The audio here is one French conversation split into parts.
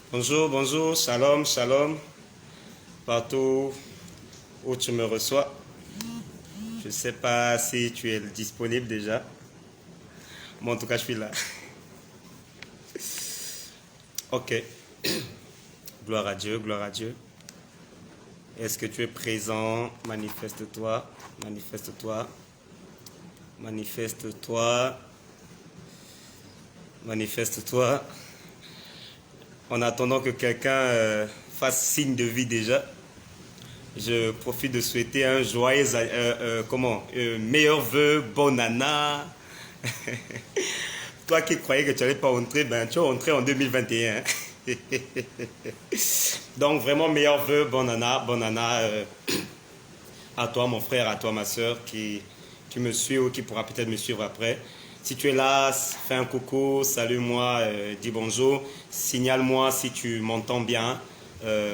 Bonjour, bonjour, shalom, shalom, partout où tu me reçois. Je ne sais pas si tu es disponible déjà. Moi, en tout cas, je suis là. Ok. Gloire à Dieu, gloire à Dieu. Est-ce que tu es présent? Manifeste-toi, manifeste-toi, manifeste-toi, manifeste-toi. En attendant que quelqu'un fasse signe de vie déjà, je profite de souhaiter un joyeux, meilleur vœu, bonne année. Toi qui croyais que tu n'allais pas rentrer, ben tu es rentré en 2021. Donc vraiment meilleur vœu, bonne année à toi mon frère, à toi ma soeur qui me suit ou qui pourra peut-être me suivre après. Si tu es là, fais un coucou, salue-moi, dis bonjour, signale-moi si tu m'entends bien,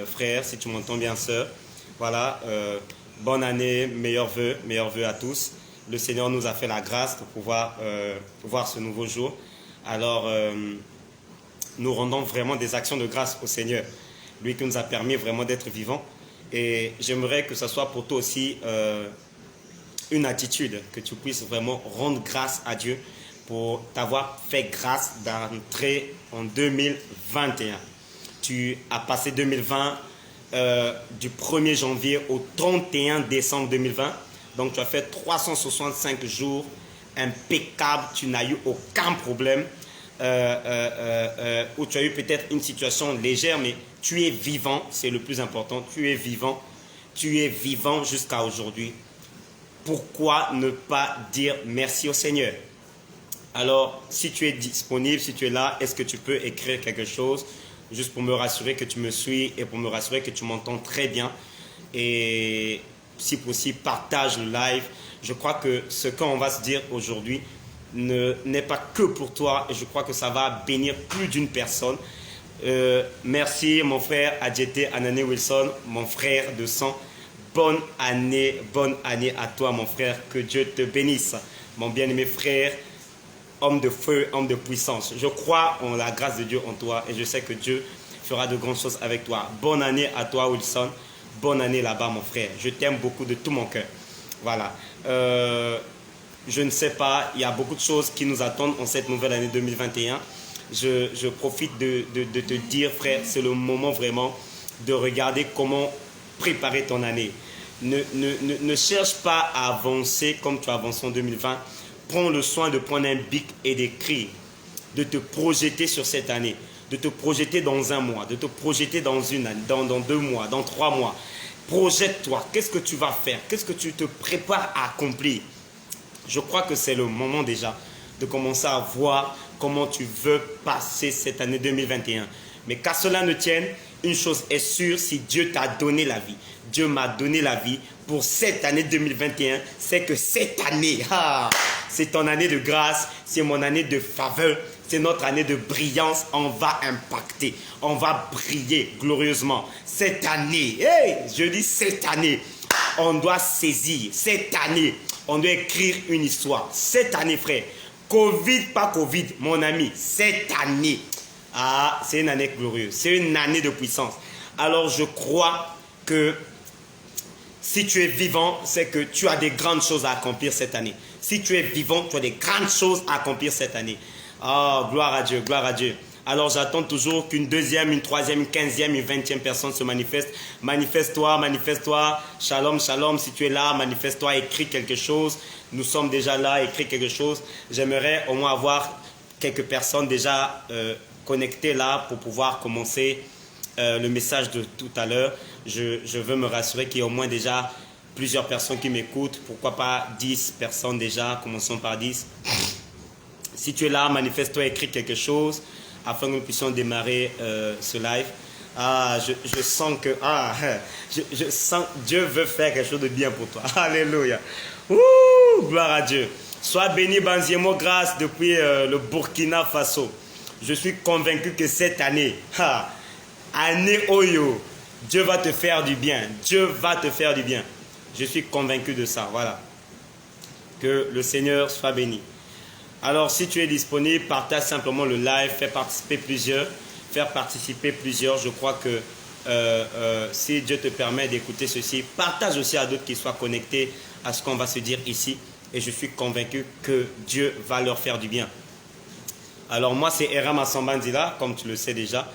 frère, si tu m'entends bien, sœur. Voilà, bonne année, meilleurs vœux à tous. Le Seigneur nous a fait la grâce de pouvoir voir ce nouveau jour. Alors, nous rendons vraiment des actions de grâce au Seigneur, lui qui nous a permis vraiment d'être vivants. Et j'aimerais que ce soit pour toi aussi une attitude, que tu puisses vraiment rendre grâce à Dieu pour t'avoir fait grâce d'entrer en 2021. Tu as passé 2020 du 1er janvier au 31 décembre 2020. Donc tu as fait 365 jours impeccables, tu n'as eu aucun problème. Où tu as eu peut-être une situation légère, mais tu es vivant, c'est le plus important. Tu es vivant jusqu'à aujourd'hui. Pourquoi ne pas dire merci au Seigneur? Alors, si tu es disponible, si tu es là, est-ce que tu peux écrire quelque chose juste pour me rassurer que tu me suis et pour me rassurer que tu m'entends très bien? Et si possible, partage le live. Je crois que ce qu'on va se dire aujourd'hui n'est pas que pour toi, et je crois que ça va bénir plus d'une personne. Merci mon frère Adjete Anané Wilson, mon frère de sang. Bonne année à toi mon frère, que Dieu te bénisse. Mon bien-aimé frère, homme de feu, homme de puissance. Je crois en la grâce de Dieu en toi et je sais que Dieu fera de grandes choses avec toi. Bonne année à toi Wilson, bonne année là-bas mon frère. Je t'aime beaucoup de tout mon cœur. Voilà. Je ne sais pas, il y a beaucoup de choses qui nous attendent en cette nouvelle année 2021. Je profite de te dire, frère, c'est le moment vraiment de regarder comment préparer ton année. Ne cherche pas à avancer comme tu as avancé en 2020. Prends le soin de prendre un bic et d'écrire, de te projeter sur cette année, de te projeter dans un mois, de te projeter dans une année, dans 2 mois, dans 3 mois. Projette-toi, qu'est-ce que tu vas faire? Qu'est-ce que tu te prépares à accomplir? Je crois que c'est le moment déjà de commencer à voir comment tu veux passer cette année 2021. Mais qu'à cela ne tienne, une chose est sûre, si Dieu t'a donné la vie, Dieu m'a donné la vie pour cette année 2021, c'est que cette année, c'est ton année de grâce, c'est mon année de faveur, c'est notre année de brillance. On va impacter, on va briller glorieusement. Cette année, je dis cette année, on doit saisir, cette année, on doit écrire une histoire. Cette année, frère, Covid, pas Covid, mon ami, cette année, c'est une année glorieuse, c'est une année de puissance. Alors je crois que si tu es vivant, c'est que tu as des grandes choses à accomplir cette année. Si tu es vivant, tu as des grandes choses à accomplir cette année. Gloire à Dieu, gloire à Dieu. Alors j'attends toujours qu'une deuxième, une troisième, une 15e, une 20e personne se manifeste. Manifeste-toi, manifeste-toi. Shalom, shalom, si tu es là, manifeste-toi, écris quelque chose. Nous sommes déjà là, écris quelque chose. J'aimerais au moins avoir quelques personnes déjà connectées là pour pouvoir commencer le message de tout à l'heure. Je veux me rassurer qu'il y a au moins déjà plusieurs personnes qui m'écoutent. Pourquoi pas 10 personnes déjà, commençons par 10. Si tu es là, manifeste-toi, écris quelque chose afin que nous puissions démarrer ce live. Je sens que je sens Dieu veut faire quelque chose de bien pour toi. Alléluia. Gloire à Dieu. Sois béni, Banziemo, grâce depuis le Burkina Faso. Je suis convaincu que cette année, année Oyo, Dieu va te faire du bien. Dieu va te faire du bien. Je suis convaincu de ça. Voilà. Que le Seigneur soit béni. Alors, si tu es disponible, partage simplement le live, fais participer plusieurs. faire participer plusieurs. Je crois que si Dieu te permet d'écouter ceci, partage aussi à d'autres qui soient connectés à ce qu'on va se dire ici. Et je suis convaincu que Dieu va leur faire du bien. Alors moi, c'est Eram Assambandila, comme tu le sais déjà.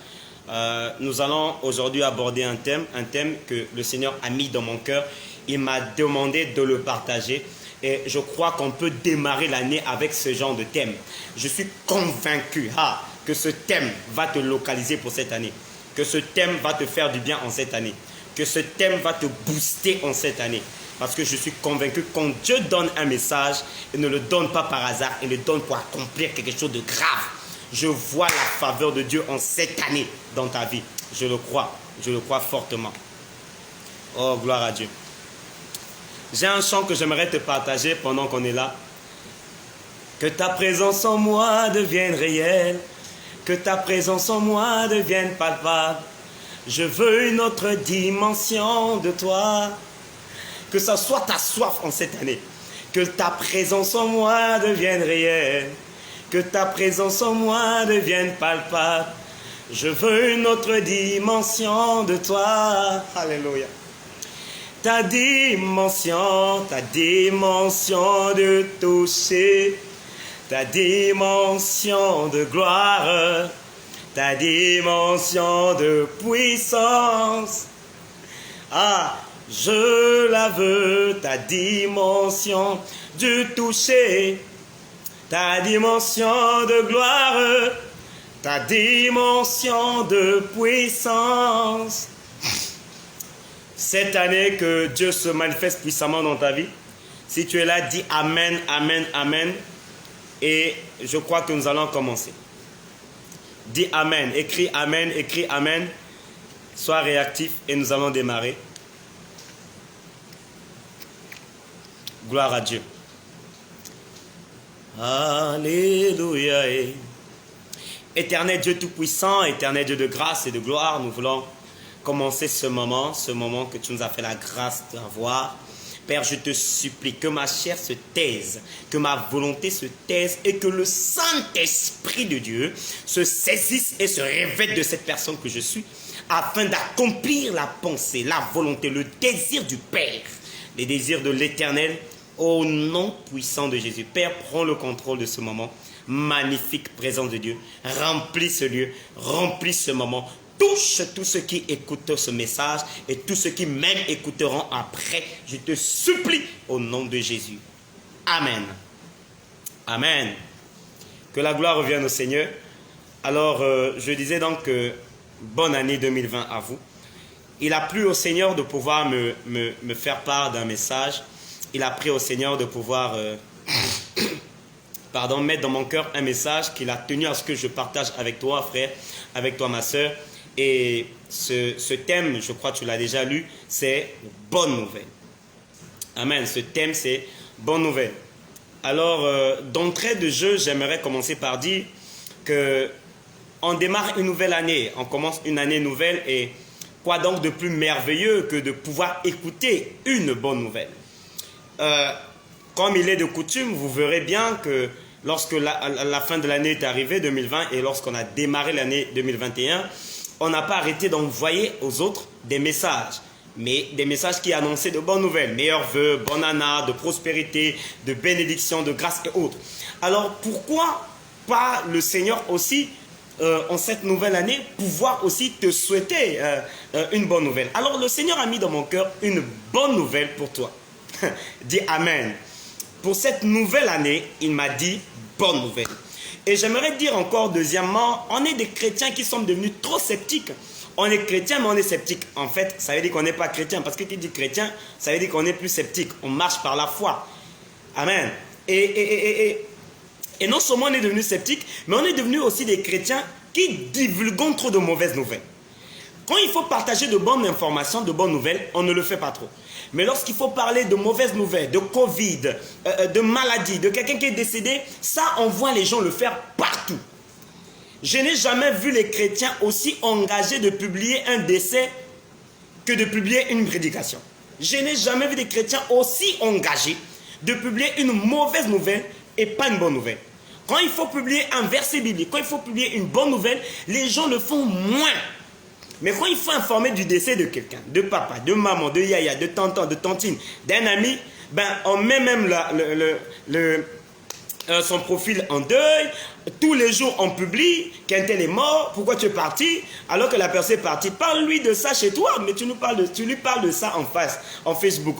Nous allons aujourd'hui aborder un thème que le Seigneur a mis dans mon cœur. Il m'a demandé de le partager. Et je crois qu'on peut démarrer l'année avec ce genre de thème. Je suis convaincu que ce thème va te localiser pour cette année. Que ce thème va te faire du bien en cette année. Que ce thème va te booster en cette année. Parce que je suis convaincu que quand Dieu donne un message, il ne le donne pas par hasard, il le donne pour accomplir quelque chose de grave. Je vois la faveur de Dieu en cette année dans ta vie. Je le crois fortement. Oh, gloire à Dieu. J'ai un chant que j'aimerais te partager pendant qu'on est là. Que ta présence en moi devienne réelle. Que ta présence en moi devienne palpable. Je veux une autre dimension de toi. Que ça soit ta soif en cette année. Que ta présence en moi devienne réelle. Que ta présence en moi devienne palpable. Je veux une autre dimension de toi. Alléluia. Ta dimension de toucher. Ta dimension de gloire. Ta dimension de puissance. Je la veux, ta dimension du toucher, ta dimension de gloire, ta dimension de puissance. Cette année, que Dieu se manifeste puissamment dans ta vie. Si tu es là, dis Amen, Amen, Amen. Et je crois que nous allons commencer. Dis Amen, écris Amen. Sois réactif et nous allons démarrer. Gloire à Dieu. Alléluia. Éternel Dieu Tout-Puissant, éternel Dieu de grâce et de gloire, nous voulons commencer ce moment que tu nous as fait la grâce d'avoir. Père, je te supplie que ma chair se taise, que ma volonté se taise et que le Saint-Esprit de Dieu se saisisse et se revête de cette personne que je suis afin d'accomplir la pensée, la volonté, le désir du Père, les désirs de l'Éternel. Au nom puissant de Jésus, Père, prends le contrôle de ce moment. Magnifique présence de Dieu. Remplis ce lieu, remplis ce moment. Touche tous ceux qui écoutent ce message et tous ceux qui même écouteront après. Je te supplie au nom de Jésus. Amen. Amen. Que la gloire revienne au Seigneur. Alors, je disais donc bonne année 2020 à vous. Il a plu au Seigneur de pouvoir me faire part d'un message. Il a pris au Seigneur de pouvoir mettre dans mon cœur un message qu'il a tenu à ce que je partage avec toi, frère, avec toi, ma soeur. Et ce thème, je crois que tu l'as déjà lu, c'est bonne nouvelle. Amen. Ce thème, c'est bonne nouvelle. Alors, d'entrée de jeu, j'aimerais commencer par dire qu'on démarre une nouvelle année. On commence une année nouvelle et quoi donc de plus merveilleux que de pouvoir écouter une bonne nouvelle. Comme il est de coutume, vous verrez bien que lorsque la fin de l'année est arrivée, 2020, et lorsqu'on a démarré l'année 2021, on n'a pas arrêté d'envoyer aux autres des messages, mais des messages qui annonçaient de bonnes nouvelles, meilleurs vœux, bonne année, de prospérité, de bénédiction, de grâce et autres. Alors pourquoi pas le Seigneur aussi, en cette nouvelle année, pouvoir aussi te souhaiter une bonne nouvelle. Alors le Seigneur a mis dans mon cœur une bonne nouvelle pour toi. Dis Amen. Pour cette nouvelle année, il m'a dit bonne nouvelle. Et j'aimerais dire encore deuxièmement, on est des chrétiens qui sont devenus trop sceptiques. On est chrétien, mais on est sceptique. En fait, ça veut dire qu'on n'est pas chrétien. Parce que qui dit chrétien, ça veut dire qu'on est plus sceptique. On marche par la foi. Amen. Et non seulement on est devenu sceptique, mais on est devenu aussi des chrétiens qui divulguent trop de mauvaises nouvelles. Quand il faut partager de bonnes informations, de bonnes nouvelles, on ne le fait pas trop. Mais lorsqu'il faut parler de mauvaises nouvelles, de Covid, de maladie, de quelqu'un qui est décédé, ça, on voit les gens le faire partout. Je n'ai jamais vu les chrétiens aussi engagés de publier un décès que de publier une prédication. Je n'ai jamais vu des chrétiens aussi engagés de publier une mauvaise nouvelle et pas une bonne nouvelle. Quand il faut publier un verset biblique, quand il faut publier une bonne nouvelle, les gens le font moins. Mais quand il faut informer du décès de quelqu'un, de papa, de maman, de yaya, de tonton, de tantine, d'un ami, ben on met même son profil en deuil. Tous les jours on publie qu'un tel est mort, pourquoi tu es parti, alors que la personne est partie. Parle-lui de ça chez toi, mais tu lui parles de ça en face, en Facebook.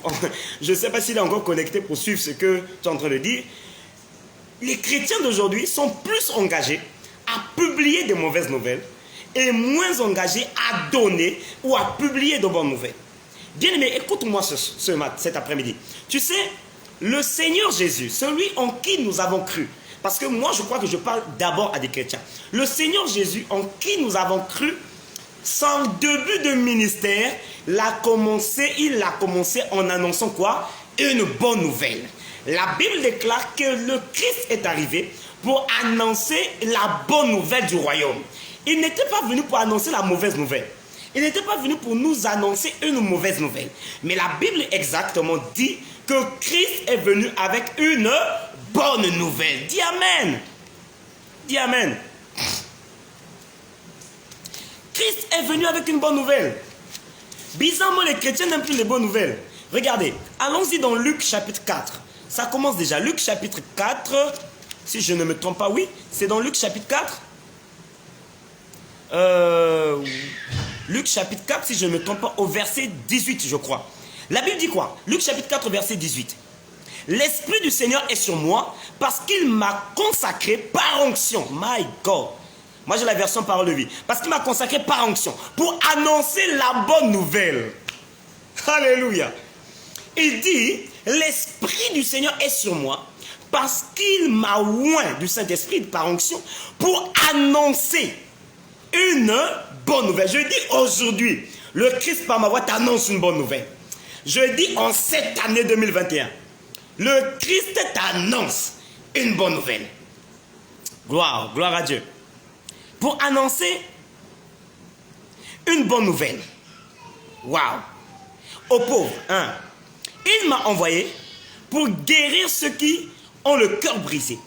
Je ne sais pas s'il est encore connecté pour suivre ce que tu es en train de dire. Les chrétiens d'aujourd'hui sont plus engagés à publier des mauvaises nouvelles et moins engagés à donner ou à publier de bonnes nouvelles. Bien aimé, écoute-moi cet après-midi. Tu sais, le Seigneur Jésus, celui en qui nous avons cru, parce que moi je crois que je parle d'abord à des chrétiens. Le Seigneur Jésus en qui nous avons cru, son début de ministère, il l'a commencé en annonçant quoi? Une bonne nouvelle. La Bible déclare que le Christ est arrivé pour annoncer la bonne nouvelle du royaume. Il n'était pas venu pour annoncer la mauvaise nouvelle. Il n'était pas venu pour nous annoncer une mauvaise nouvelle. Mais la Bible exactement dit que Christ est venu avec une bonne nouvelle. Dis Amen. Dis Amen. Christ est venu avec une bonne nouvelle. Bizarrement, les chrétiens n'aiment plus les bonnes nouvelles. Regardez, allons-y dans Luc chapitre 4. Ça commence déjà. Luc chapitre 4, si je ne me trompe pas, oui, c'est dans Luc chapitre 4. Luc chapitre 4, si je ne me trompe pas, au verset 18, je crois. La Bible dit quoi? Luc chapitre 4, verset 18. L'Esprit du Seigneur est sur moi parce qu'il m'a consacré par onction. My God. Moi, j'ai la version parole de vie. Parce qu'il m'a consacré par onction pour annoncer la bonne nouvelle. Alléluia. Il dit, l'Esprit du Seigneur est sur moi parce qu'il m'a oint du Saint-Esprit par onction pour annoncer une bonne nouvelle. Je dis aujourd'hui, le Christ par ma voix t'annonce une bonne nouvelle. Je dis en cette année 2021, le Christ t'annonce une bonne nouvelle. Gloire à Dieu. Pour annoncer une bonne nouvelle. Waouh. Aux pauvres, hein. Il m'a envoyé pour guérir ceux qui ont le cœur brisé,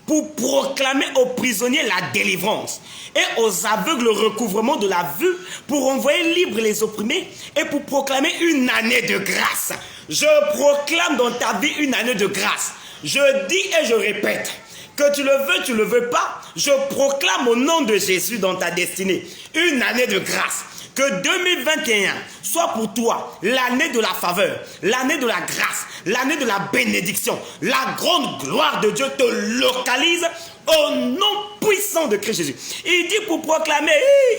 pour proclamer aux prisonniers la délivrance et aux aveugles le recouvrement de la vue, pour envoyer libres les opprimés et pour proclamer une année de grâce. Je proclame dans ta vie une année de grâce. Je dis et je répète, que tu le veux pas, je proclame au nom de Jésus dans ta destinée une année de grâce. Que 2021 soit pour toi l'année de la faveur, l'année de la grâce, l'année de la bénédiction. La grande gloire de Dieu te localise au nom puissant de Christ Jésus. Il dit pour proclamer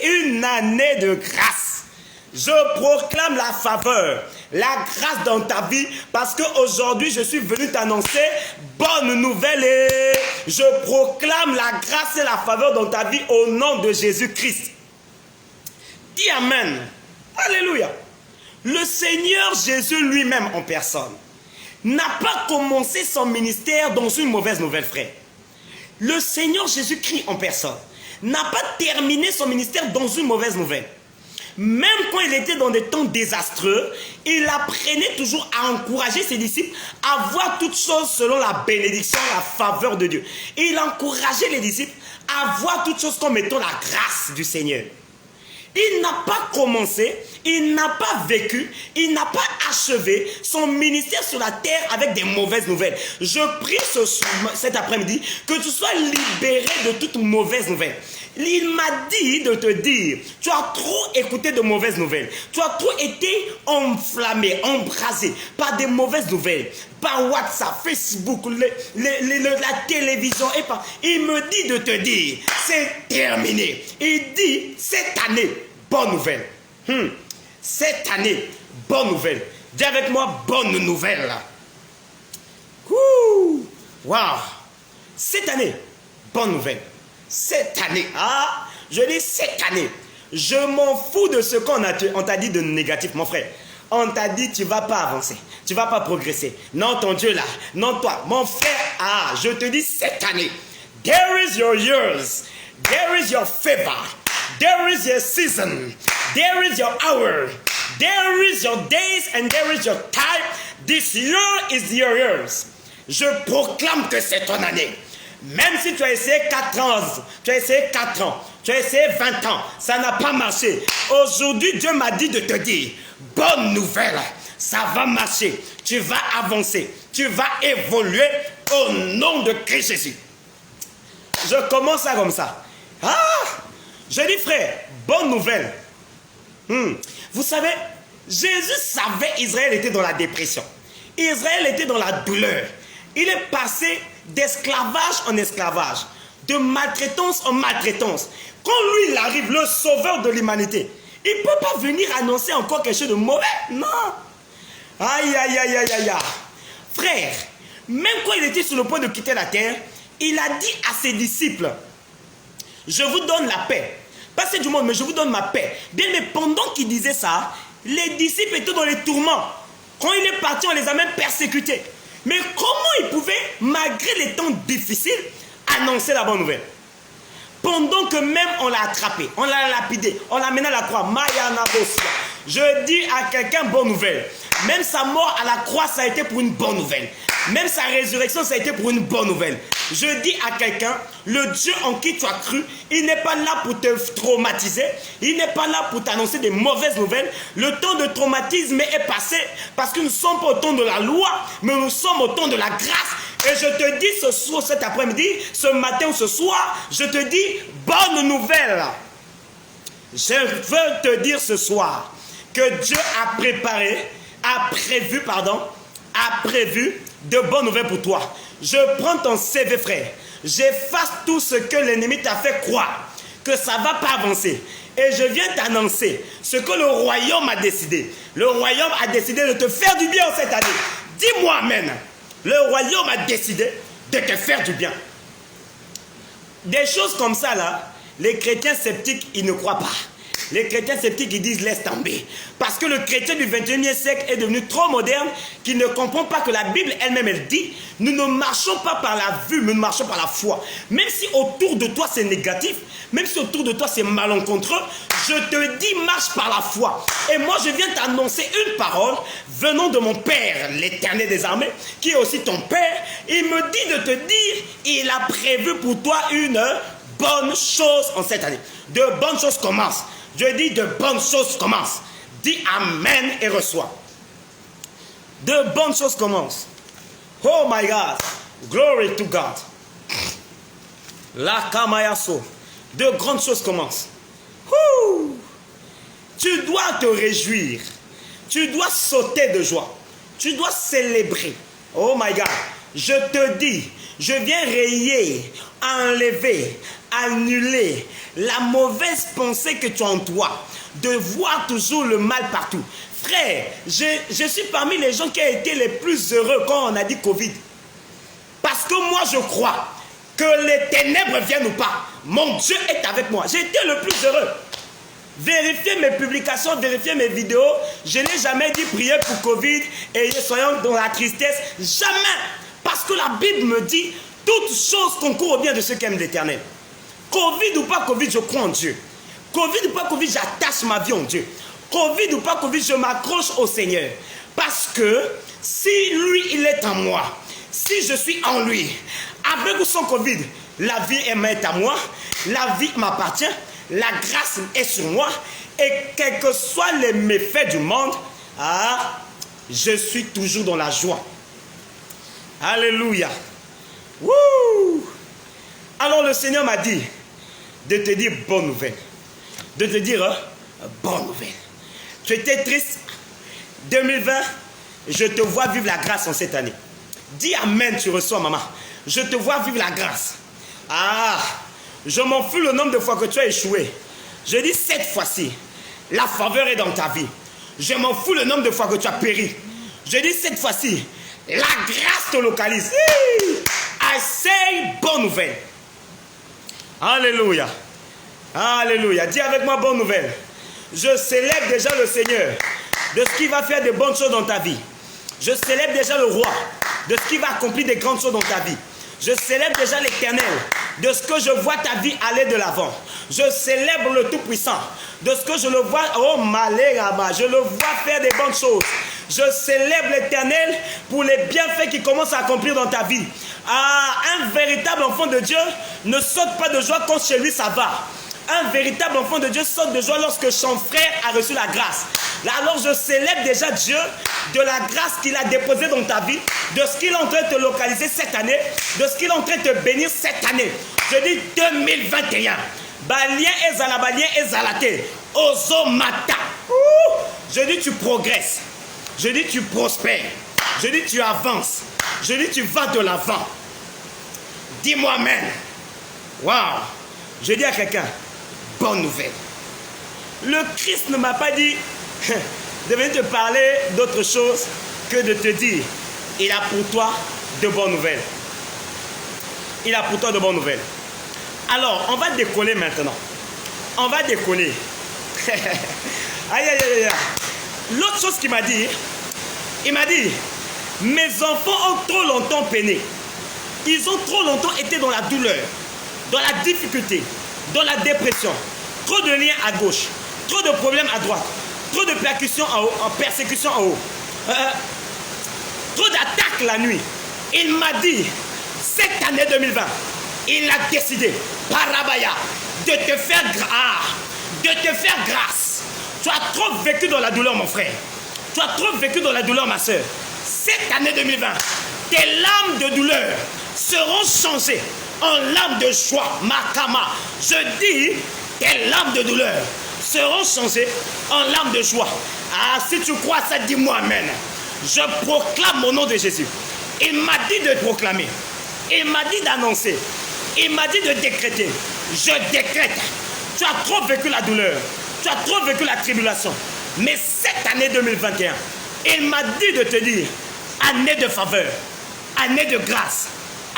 une année de grâce. Je proclame la faveur, la grâce dans ta vie parce qu'aujourd'hui je suis venu t'annoncer bonne nouvelle et je proclame la grâce et la faveur dans ta vie au nom de Jésus-Christ. Dis Amen. Alléluia. Le Seigneur Jésus lui-même en personne n'a pas commencé son ministère dans une mauvaise nouvelle, frère. Le Seigneur Jésus-Christ en personne n'a pas terminé son ministère dans une mauvaise nouvelle. Même quand il était dans des temps désastreux, il apprenait toujours à encourager ses disciples à voir toutes choses selon la bénédiction, la faveur de Dieu. Et il encourageait les disciples à voir toutes choses comme étant la grâce du Seigneur. Il n'a pas commencé, il n'a pas vécu, il n'a pas achevé son ministère sur la terre avec des mauvaises nouvelles. Je prie cet après-midi que tu sois libéré de toute mauvaise nouvelle. Il m'a dit de te dire, tu as trop écouté de mauvaises nouvelles. Tu as trop été enflammé, embrasé par des mauvaises nouvelles. Par WhatsApp, Facebook, la télévision. Il me dit de te dire, c'est terminé. Il dit, cette année, bonne nouvelle. Cette année, bonne nouvelle. Dis avec moi, bonne nouvelle. Waouh. Cette année, bonne nouvelle. Cette année, je dis cette année, je m'en fous de ce qu'on t'a dit de négatif, mon frère. On t'a dit, tu ne vas pas avancer, tu ne vas pas progresser. Non, ton Dieu là, non, toi, mon frère, je te dis cette année, there is your years, there is your favor, there is your season, there is your hour, there is your days, and there is your time. This year is your years. Je proclame que c'est ton année. Même si tu as essayé 4 ans, tu as essayé 4 ans, tu as essayé 20 ans, ça n'a pas marché. Aujourd'hui, Dieu m'a dit de te dire, bonne nouvelle, ça va marcher. Tu vas avancer, tu vas évoluer au nom de Christ Jésus. Je commence ça comme ça. Ah, je dis frère, bonne nouvelle. Vous savez, Jésus savait Israël était dans la dépression. Israël était dans la douleur. Il est passé d'esclavage en esclavage, de maltraitance en maltraitance. Quand lui, il arrive, le sauveur de l'humanité, il ne peut pas venir annoncer encore quelque chose de mauvais. Non. Aïe, aïe, aïe, aïe, aïe. Frère, même quand il était sur le point de quitter la terre, il a dit à ses disciples, je vous donne la paix. Passez du monde, mais je vous donne ma paix. Bien, mais pendant qu'il disait ça, les disciples étaient dans les tourments. Quand il est parti, on les a même persécutés. Mais comment ils pouvaient, malgré les temps difficiles, annoncer la bonne nouvelle? Pendant que même on l'a attrapé, on l'a lapidé, on l'a mené à la croix. Je dis à quelqu'un bonne nouvelle. Même sa mort à la croix, ça a été pour une bonne nouvelle. Même sa résurrection, ça a été pour une bonne nouvelle. Je dis à quelqu'un, le Dieu en qui tu as cru, il n'est pas là pour te traumatiser. Il n'est pas là pour t'annoncer des mauvaises nouvelles. Le temps de traumatisme est passé parce que nous ne sommes pas au temps de la loi, mais nous sommes au temps de la grâce. Et je te dis ce soir, cet après-midi, ce matin ou ce soir, je te dis bonne nouvelle. Je veux te dire ce soir que Dieu a prévu de bonnes nouvelles pour toi. Je prends ton CV, frère. J'efface tout ce que l'ennemi t'a fait croire, que ça ne va pas avancer. Et je viens t'annoncer ce que le royaume a décidé. Le royaume a décidé de te faire du bien en cette année. Dis-moi amen. Le royaume a décidé de te faire du bien. Des choses comme ça, là, les chrétiens sceptiques, ils ne croient pas. Les chrétiens sceptiques, ils disent laisse tomber. Parce que le chrétien du 21e siècle est devenu trop moderne qu'il ne comprend pas que la Bible elle-même, elle dit nous ne marchons pas par la vue, mais nous marchons par la foi. Même si autour de toi c'est négatif, même si autour de toi c'est malencontreux, je te dis marche par la foi. Et moi je viens t'annoncer une parole venant de mon Père, l'Éternel des armées, qui est aussi ton Père. Il me dit de te dire, il a prévu pour toi une bonne chose en cette année. De bonnes choses commencent. Je dis de bonnes choses commencent. Dis amen et reçois. De bonnes choses commencent. Oh my God. Glory to God. La kamayaso. De grandes choses commencent. Ouh. Tu dois te réjouir. Tu dois sauter de joie. Tu dois célébrer. Oh my God. Je te dis, je viens rayer, enlever, annuler la mauvaise pensée que tu as en toi, de voir toujours le mal partout. Frère, je suis parmi les gens qui ont été les plus heureux quand on a dit Covid. Parce que moi je crois que les ténèbres viennent ou pas, mon Dieu est avec moi. J'ai été le plus heureux. Vérifiez mes publications, vérifiez mes vidéos. Je n'ai jamais dit prier pour Covid et soyons dans la tristesse. Jamais. Parce que la Bible me dit toutes choses concourent au bien de ceux qui aiment l'Éternel. Covid ou pas Covid, je crois en Dieu. Covid ou pas Covid, j'attache ma vie en Dieu. Covid ou pas Covid, je m'accroche au Seigneur. Parce que si lui, il est en moi, si je suis en lui, avec ou sans Covid, la vie est à moi, la vie m'appartient, la grâce est sur moi, et quels que soient les méfaits du monde, je suis toujours dans la joie. Alléluia. Wouh! Alors le Seigneur m'a dit de te dire bonne nouvelle. De te dire bonne nouvelle. Tu étais triste. 2020, je te vois vivre la grâce en cette année. Dis amen, tu reçois maman. Je te vois vivre la grâce. Je m'en fous le nombre de fois que tu as échoué. Je dis cette fois-ci, la faveur est dans ta vie. Je m'en fous le nombre de fois que tu as péri. Je dis cette fois-ci, la grâce te localise. I say bonne nouvelle. Alléluia. Alléluia. Dis avec moi bonne nouvelle. Je célèbre déjà le Seigneur de ce qui va faire de bonnes choses dans ta vie. Je célèbre déjà le roi de ce qui va accomplir des grandes choses dans ta vie. Je célèbre déjà l'Éternel de ce que je vois ta vie aller de l'avant. Je célèbre le Tout-Puissant de ce que je le vois, oh Malérama, je le vois faire des bonnes choses. Je célèbre l'Éternel pour les bienfaits qu'il commence à accomplir dans ta vie. Ah, un véritable enfant de Dieu ne saute pas de joie quand chez lui ça va. Un véritable enfant de Dieu saute de joie lorsque son frère a reçu la grâce. Là, alors je célèbre déjà Dieu de la grâce qu'il a déposée dans ta vie, de ce qu'il est en train de te localiser cette année, de ce qu'il est en train de te bénir cette année. Je dis 2021. Balien et Zalabalien et Zalaté. Ozo Mata. Je dis tu progresses. Je dis tu prospères. Je dis tu avances. Je dis tu vas de l'avant. Dis-moi amen. Waouh. Je dis à quelqu'un, bonne nouvelle. Le Christ ne m'a pas dit de venir te parler d'autre chose que de te dire, il a pour toi de bonnes nouvelles. Il a pour toi de bonnes nouvelles. Alors, on va décoller maintenant. On va décoller. Aïe, aïe, aïe, aïe. L'autre chose qu'il m'a dit, il m'a dit, mes enfants ont trop longtemps peiné. Ils ont trop longtemps été dans la douleur, dans la difficulté, dans la dépression. Trop de liens à gauche, trop de problèmes à droite, trop de persécutions en haut, trop d'attaques la nuit. Il m'a dit, cette année 2020, il a décidé, Parabaya, de te faire grâce. Tu as trop vécu dans la douleur, mon frère. Tu as trop vécu dans la douleur, ma soeur. Cette année 2020, tes larmes de douleur seront changées en larmes de joie. Makama, je dis, tes larmes de douleur seront changées en larmes de joie. Ah, si tu crois ça, dis-moi amen. Je proclame mon nom de Jésus. Il m'a dit de proclamer. Il m'a dit d'annoncer. Il m'a dit de décréter. Je décrète. Tu as trop vécu la douleur. Tu as trop vécu la tribulation. Mais cette année 2021, il m'a dit de te dire, année de faveur, année de grâce,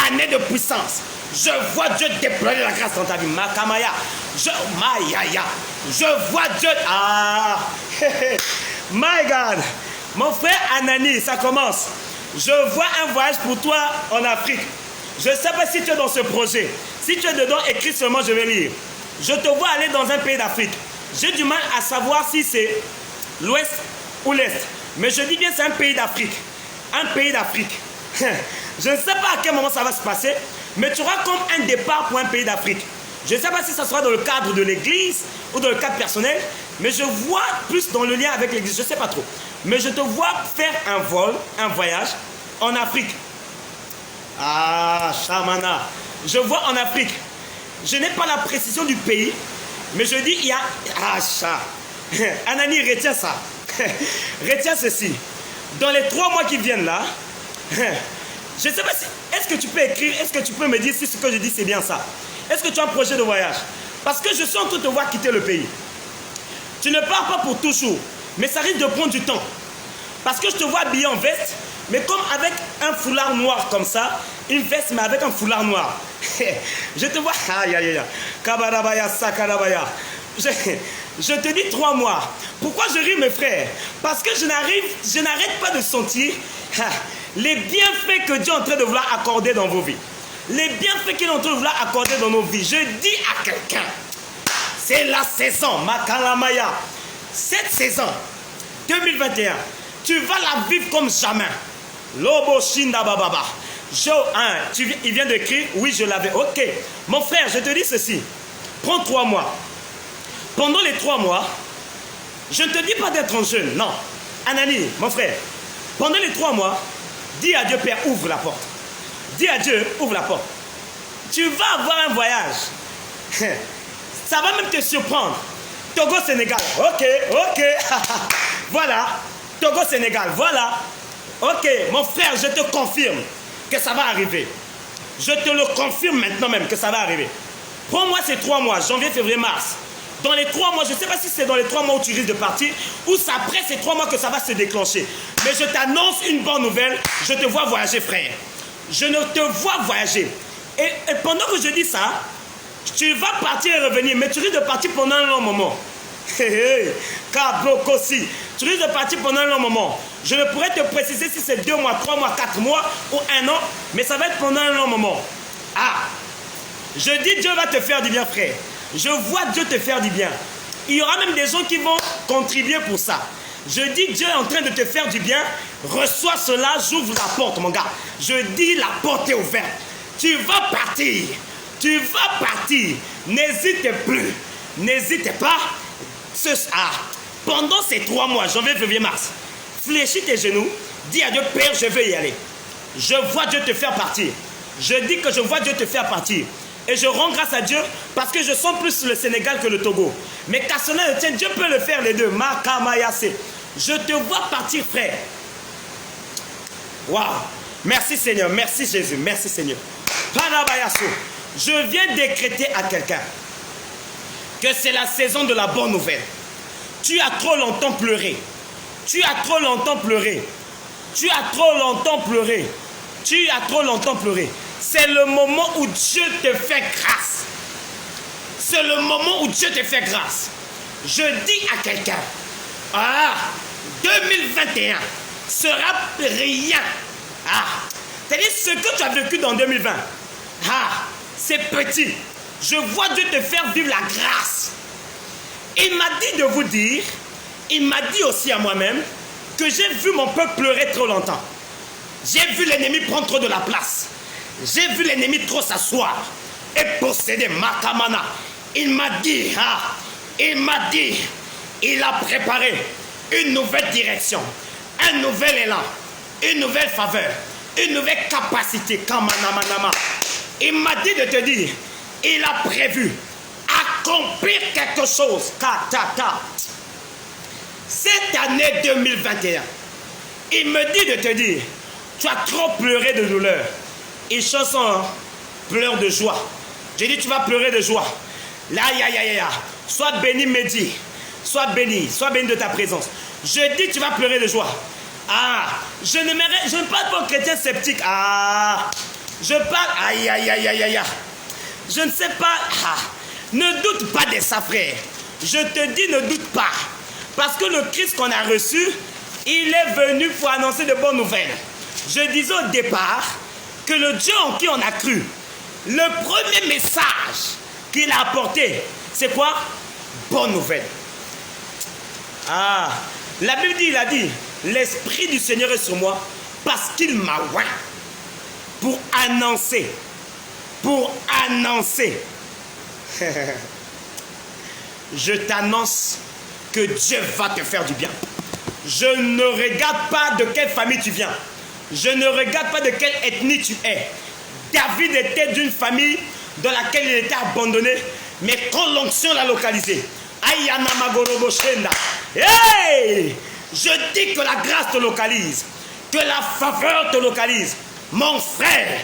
année de puissance. Je vois Dieu déployer la grâce dans ta vie. Makamaya. Je vois Dieu. Ah. My God. Mon frère Anani, ça commence. Je vois un voyage pour toi en Afrique. Je ne sais pas si tu es dans ce projet. Si tu es dedans, écris seulement, je vais lire. Je te vois aller dans un pays d'Afrique. J'ai du mal à savoir si c'est l'ouest ou l'est. Mais je dis bien c'est un pays d'Afrique. Un pays d'Afrique. Je ne sais pas à quel moment ça va se passer, mais tu auras comme un départ pour un pays d'Afrique. Je ne sais pas si ça sera dans le cadre de l'église ou dans le cadre personnel, mais je vois plus dans le lien avec l'église. Je ne sais pas trop. Mais je te vois faire un vol, un voyage en Afrique. Ah, Shamana. Je vois en Afrique. Je n'ai pas la précision du pays, mais je dis il y a... Ah, ça. Anani, retiens ça. Retiens ceci. Dans les 3 mois qui viennent là, je ne sais pas si... Est-ce que tu peux écrire, est-ce que tu peux me dire si ce que je dis c'est bien ça? Est-ce que tu as un projet de voyage? Parce que je suis en train de te voir quitter le pays. Tu ne pars pas pour toujours, mais ça risque de prendre du temps. Parce que je te vois habillé en veste, mais comme avec un foulard noir comme ça, une veste mais avec un foulard noir. Je te vois, aïe aïe aïe, kabarabaya, sakarabaya. Je te dis 3 mois. Pourquoi je ris mes frères? Parce que je n'arrête pas de sentir les bienfaits que Dieu est en train de vouloir accorder dans vos vies. Les bienfaits qu'il est en train de vouloir accorder dans nos vies. Je dis à quelqu'un, c'est la saison, Makalamaya. Cette saison 2021, tu vas la vivre comme jamais. Lobo Shinda Bababa. Il vient d'écrire, oui je l'avais. Ok, mon frère, je te dis ceci. Prends 3 mois. Pendant les 3 mois, je ne te dis pas d'être un jeune, non. Anani, mon frère, pendant les 3 mois, dis à Dieu, Père, ouvre la porte. Dis à Dieu, ouvre la porte. Tu vas avoir un voyage. Ça va même te surprendre. Togo, Sénégal. Ok. Voilà. Togo, Sénégal. Voilà. Ok, mon frère, je te confirme que ça va arriver. Je te le confirme maintenant même que ça va arriver. Prends-moi ces 3 mois, janvier, février, mars. Dans les 3 mois, je ne sais pas si c'est dans les 3 mois où tu risques de partir ou c'est après ces 3 mois que ça va se déclencher. Mais je t'annonce une bonne nouvelle. Je te vois voyager, frère. Je ne te vois voyager. Et pendant que je dis ça, tu vas partir et revenir, mais tu risques de partir pendant un long moment. Kablokosi. Tu risques de partir pendant un long moment. Je ne pourrais te préciser si c'est 2 mois, 3 mois, 4 mois ou 1 an, mais ça va être pendant un long moment. Ah, je dis Dieu va te faire du bien, frère. Je vois Dieu te faire du bien. Il y aura même des gens qui vont contribuer pour ça. Je dis, Dieu est en train de te faire du bien. Reçois cela, j'ouvre la porte, mon gars. Je dis, la porte est ouverte. Tu vas partir. Tu vas partir. N'hésite plus. N'hésite pas. Pendant ces 3 mois, janvier, février, mars, fléchis tes genoux. Dis à Dieu, Père, je veux y aller. Je vois Dieu te faire partir. Je dis que je vois Dieu te faire partir. Et je rends grâce à Dieu parce que je sens plus le Sénégal que le Togo. Mais qu'à cela ne tienne, Dieu peut le faire les deux. Makamayase. Je te vois partir, frère. Waouh. Merci Seigneur. Merci Jésus. Merci Seigneur. Panabayaso. Je viens décréter à quelqu'un que c'est la saison de la bonne nouvelle. Tu as trop longtemps pleuré. Tu as trop longtemps pleuré. Tu as trop longtemps pleuré. Tu as trop longtemps pleuré. C'est le moment où Dieu te fait grâce. C'est le moment où Dieu te fait grâce. Je dis à quelqu'un, 2021 sera rien. C'est-à-dire ce que tu as vécu dans 2020. C'est petit. Je vois Dieu te faire vivre la grâce. Il m'a dit de vous dire, il m'a dit aussi à moi-même que j'ai vu mon peuple pleurer trop longtemps. J'ai vu l'ennemi prendre trop de la place. J'ai vu l'ennemi trop s'asseoir et posséder Makamana. Il m'a dit, il a préparé une nouvelle direction, un nouvel élan, une nouvelle faveur, une nouvelle capacité. Kamanamanama. Il m'a dit de te dire, il a prévu accomplir quelque chose. Cette année 2021, il me dit de te dire, tu as trop pleuré de douleur. Et chanson, pleure de joie. J'ai dit, tu vas pleurer de joie. Là, sois béni, Mehdi. Sois béni de ta présence. Je dis, tu vas pleurer de joie. Je ne parle pas aux chrétiens sceptiques. Je parle, je ne sais pas. Ne doute pas de ça, frère. Je te dis, ne doute pas. Parce que le Christ qu'on a reçu, il est venu pour annoncer de bonnes nouvelles. Je disais au départ que le Dieu en qui on a cru, le premier message qu'il a apporté, c'est quoi? Bonne nouvelle. La Bible dit, il a dit, l'Esprit du Seigneur est sur moi parce qu'il m'a oint pour annoncer. Je t'annonce que Dieu va te faire du bien. Je ne regarde pas de quelle famille tu viens. Je ne regarde pas de quelle ethnie tu es. David était d'une famille dans laquelle il était abandonné, mais quand l'onction l'a localisé, hey! Je dis que la grâce te localise, que la faveur te localise. Mon frère,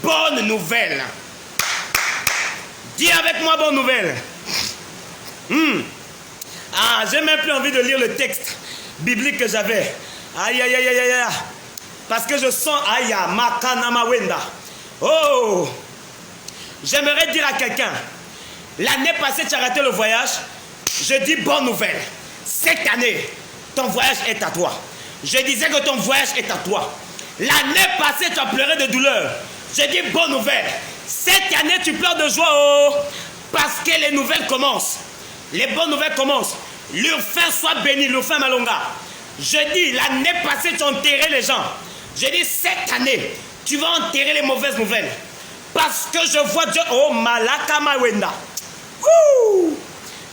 bonne nouvelle. Dis avec moi bonne nouvelle. J'ai même plus envie de lire le texte biblique que j'avais. Parce que je sens Makanama Wenda. Oh, j'aimerais dire à quelqu'un, l'année passée tu as raté le voyage. Je dis bonne nouvelle. Cette année, ton voyage est à toi. Je disais que ton voyage est à toi. L'année passée tu as pleuré de douleur. Je dis bonne nouvelle. Cette année tu pleures de joie, parce que les nouvelles commencent. Les bonnes nouvelles commencent. L'Urfin soit béni, l'Urfin Malonga. Je dis, l'année passée, tu as enterré les gens. Je dis, cette année, tu vas enterrer les mauvaises nouvelles. Parce que je vois Dieu. Oh, Malakama Wenda.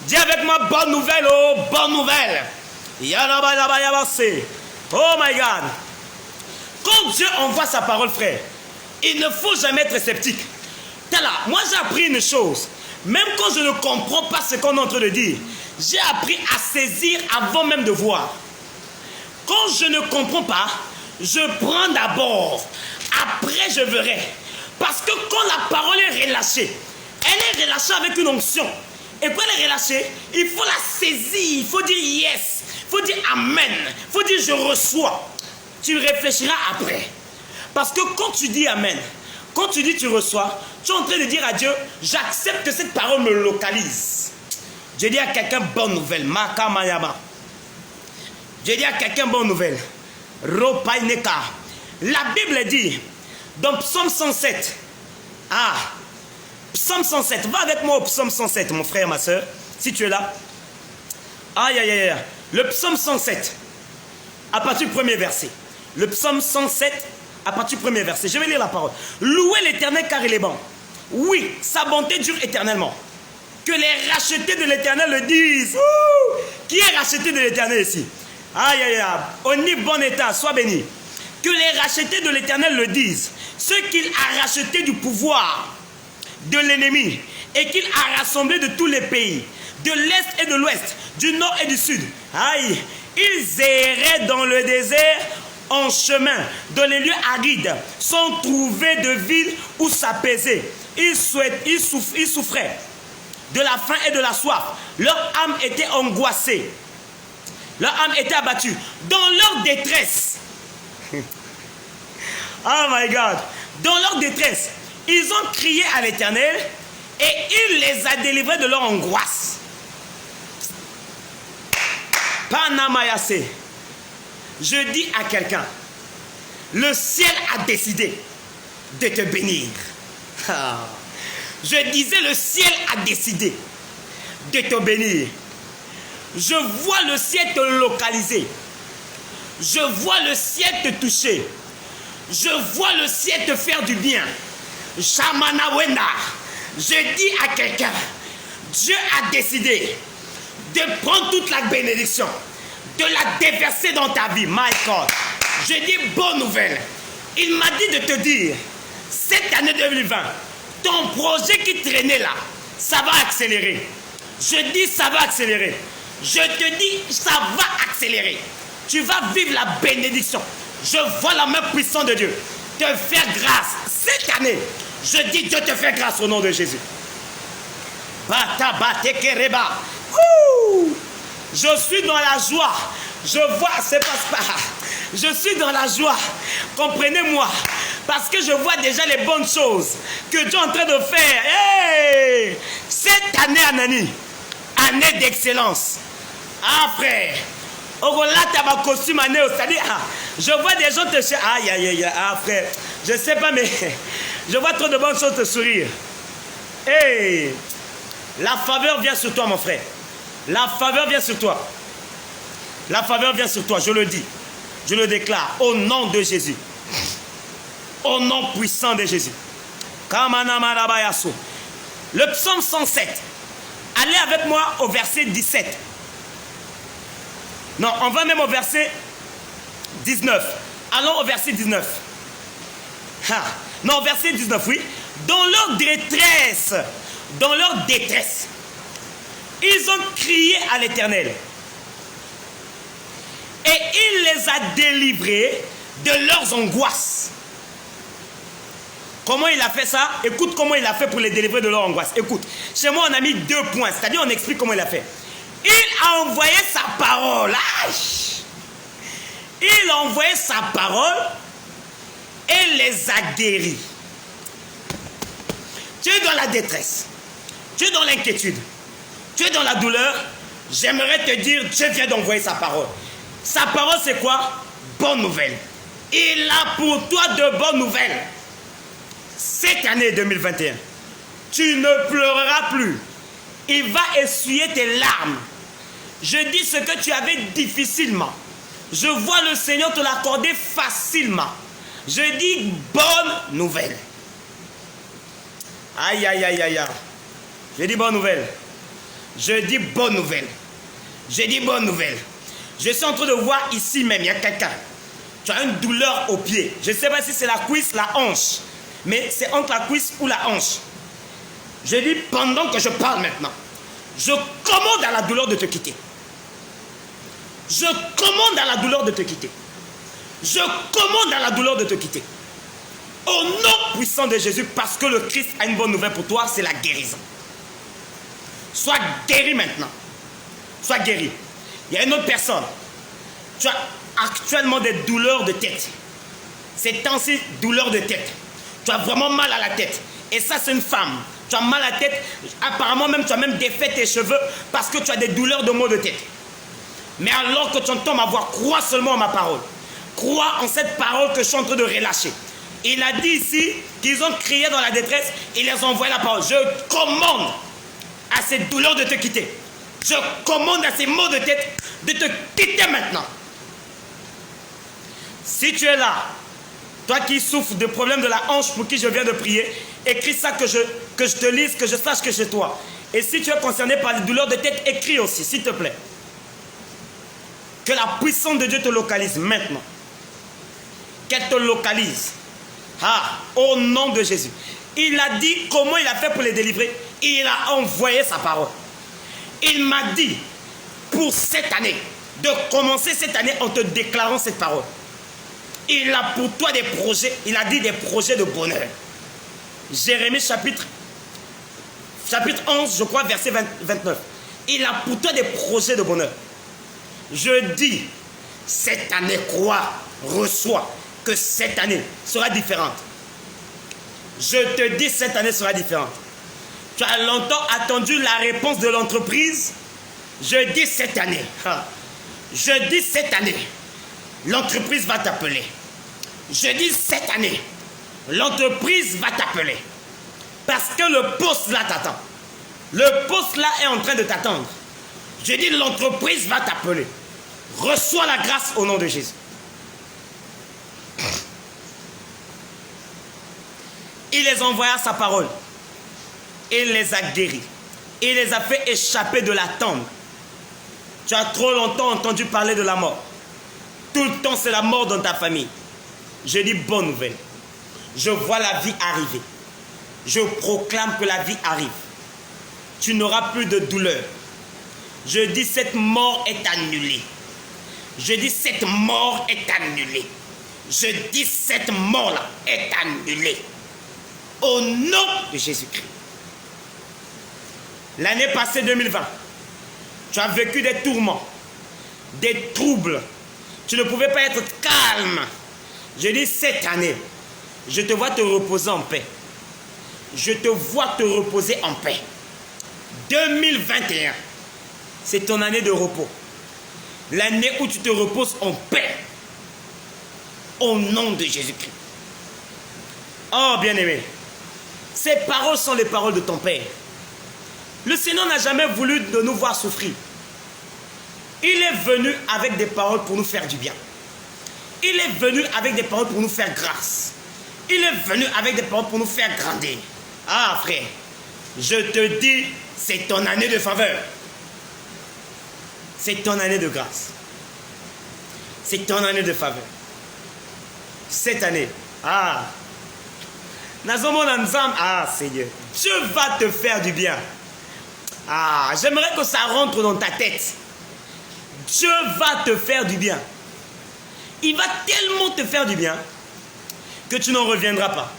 Dis avec moi, bonne nouvelle, bonne nouvelle. Oh my God. Quand Dieu envoie sa parole, frère, il ne faut jamais être sceptique. Moi, j'ai appris une chose. Même quand je ne comprends pas ce qu'on est en train de dire, j'ai appris à saisir avant même de voir. Quand je ne comprends pas, je prends d'abord. Après, je verrai. Parce que quand la parole est relâchée, elle est relâchée avec une onction. Et quand elle est relâchée, il faut la saisir. Il faut dire yes. Il faut dire amen. Il faut dire je reçois. Tu réfléchiras après. Parce que quand tu dis amen, quand tu dis tu reçois, tu es en train de dire à Dieu, j'accepte que cette parole me localise. Je dis à quelqu'un bonne nouvelle. Makamayama. Je dis à quelqu'un bonne nouvelle. Ropaineka. La Bible dit, dans Psaume 107. Psaume 107. Va avec moi au Psaume 107, mon frère, ma soeur. Si tu es là. Le Psaume 107. à partir du premier verset. Le psaume 107, à partir du premier verset. Je vais lire la parole. Louez l'Éternel car il est bon. Oui, sa bonté dure éternellement. Que les rachetés de l'Éternel le disent. Ouh! Qui est racheté de l'Éternel ici? Aïe, aïe, aïe. On y bon état, sois béni. Que les rachetés de l'Éternel le disent. Ceux qu'il a rachetés du pouvoir de l'ennemi et qu'il a rassemblés de tous les pays, de l'Est et de l'Ouest, du Nord et du Sud. Aïe, ils erraient dans le désert en chemin, dans les lieux arides, sans trouver de ville où s'apaiser. Ils souffraient de la faim et de la soif. Leur âme était angoissée. Leur âme était abattue. Dans leur détresse. Oh my God. Dans leur détresse, ils ont crié à l'Éternel et il les a délivrés de leur angoisse. Panamayase. Je dis à quelqu'un, le ciel a décidé de te bénir. Je disais, le ciel a décidé de te bénir. Je vois le ciel te localiser. Je vois le ciel te toucher. Je vois le ciel te faire du bien. Shamanawena. Je dis à quelqu'un, Dieu a décidé de prendre toute la bénédiction, de la déverser dans ta vie. My God. Je dis bonne nouvelle. Il m'a dit de te dire, cette année 2020, ton projet qui traînait là, ça va accélérer. Je dis ça va accélérer. Je te dis ça va accélérer. Tu vas vivre la bénédiction. Je vois la main puissante de Dieu te faire grâce. Cette année, je dis Dieu te fait grâce au nom de Jésus. Bata bate kereba. Je suis dans la joie. Je vois, c'est pas. Je suis dans la joie. Comprenez-moi. Parce que je vois déjà les bonnes choses que Dieu est en train de faire. Hey! Cette année, Anani, année d'excellence. Ah, frère. Je vois des gens te chercher. Aïe, aïe, aïe, ah, frère. Je sais pas, mais je vois trop de bonnes choses te sourire. Hey! La faveur vient sur toi, mon frère. La faveur vient sur toi. La faveur vient sur toi, je le dis. Je le déclare au nom de Jésus. Au nom puissant de Jésus. Le psaume 107. Allez avec moi au verset 17. Non, on va même au verset 19. Allons au verset 19. Non, verset 19, oui. Dans leur détresse, ils ont crié à l'Éternel. Et il les a délivrés de leurs angoisses. Comment il a fait ça? Écoute comment il a fait pour les délivrer de leurs angoisses. Écoute, chez moi on a mis 2 points. C'est-à-dire on explique comment il a fait. Il a envoyé sa parole. Il a envoyé sa parole et les a guéris. Tu es dans la détresse. Tu es dans l'inquiétude. Tu es dans la douleur. J'aimerais te dire, Dieu vient d'envoyer sa parole. Sa parole, c'est quoi? Bonne nouvelle. Il a pour toi de bonnes nouvelles. Cette année 2021, tu ne pleureras plus. Il va essuyer tes larmes. Je dis ce que tu avais difficilement. Je vois le Seigneur te l'accorder facilement. Je dis bonne nouvelle. Aïe, aïe, aïe, aïe, aïe. Je dis bonne nouvelle. Je dis bonne nouvelle. Je dis bonne nouvelle. Je suis en train de voir ici même, il y a quelqu'un. Tu as une douleur au pied. Je ne sais pas si c'est la cuisse, la hanche. Mais c'est entre la cuisse ou la hanche. Je dis pendant que je parle maintenant, je commande à la douleur de te quitter. Je commande à la douleur de te quitter. Je commande à la douleur de te quitter. Au nom puissant de Jésus, parce que le Christ a une bonne nouvelle pour toi, c'est la guérison. Sois guéri maintenant. Sois guéri. Il y a une autre personne. Tu as actuellement des douleurs de tête. Ces temps-ci, douleurs de tête. Tu as vraiment mal à la tête. Et ça, c'est une femme. Tu as mal à la tête. Apparemment, même, tu as même défait tes cheveux parce que tu as des douleurs de maux de tête. Mais alors que tu entends ma voix, crois seulement en ma parole. Crois en cette parole que je suis en train de relâcher. Il a dit ici qu'ils ont crié dans la détresse. Il les a envoyé la parole. Je commande à ces douleurs de te quitter. Je commande à ces maux de tête de te quitter maintenant. Si tu es là, toi qui souffres de problèmes de la hanche pour qui je viens de prier, écris ça que je te lise, que je sache que c'est toi. Et si tu es concerné par les douleurs de tête, écris aussi, s'il te plaît. Que la puissance de Dieu te localise maintenant. Qu'elle te localise. Ah, au nom de Jésus. Il a dit comment il a fait pour les délivrer. Il a envoyé sa parole. Il m'a dit, pour cette année, de commencer cette année en te déclarant cette parole. Il a pour toi des projets, il a dit des projets de bonheur. Jérémie chapitre 11, je crois, verset 29. Il a pour toi des projets de bonheur. Je dis, cette année, crois, reçois, que cette année sera différente. Je te dis, cette année sera différente. Tu as longtemps attendu la réponse de l'entreprise. Je dis cette année. Je dis cette année, l'entreprise va t'appeler. Je dis cette année, l'entreprise va t'appeler. Parce que le poste là t'attend. Le poste là est en train de t'attendre. Je dis l'entreprise va t'appeler. Reçois la grâce au nom de Jésus. Il les envoya sa parole. Il les a guéris. Il les a fait échapper de la tombe. Tu as trop longtemps entendu parler de la mort. Tout le temps, c'est la mort dans ta famille. Je dis bonne nouvelle. Je vois la vie arriver. Je proclame que la vie arrive. Tu n'auras plus de douleur. Je dis cette mort est annulée. Je dis cette mort est annulée. Je dis cette mort-là est annulée. Au nom de Jésus-Christ. L'année passée 2020, tu as vécu des tourments, des troubles. Tu ne pouvais pas être calme. Je dis cette année, je te vois te reposer en paix. Je te vois te reposer en paix. 2021, c'est ton année de repos. L'année où tu te reposes en paix. Au nom de Jésus-Christ. Oh bien-aimé, ces paroles sont les paroles de ton Père. Le Seigneur n'a jamais voulu de nous voir souffrir. Il est venu avec des paroles pour nous faire du bien. Il est venu avec des paroles pour nous faire grâce. Il est venu avec des paroles pour nous faire grandir. Ah frère, je te dis, c'est ton année de faveur. C'est ton année de grâce. C'est ton année de faveur. Cette année, ah, Seigneur, Dieu va te faire du bien. Ah, j'aimerais que ça rentre dans ta tête. Dieu va te faire du bien. Il va tellement te faire du bien que tu n'en reviendras pas.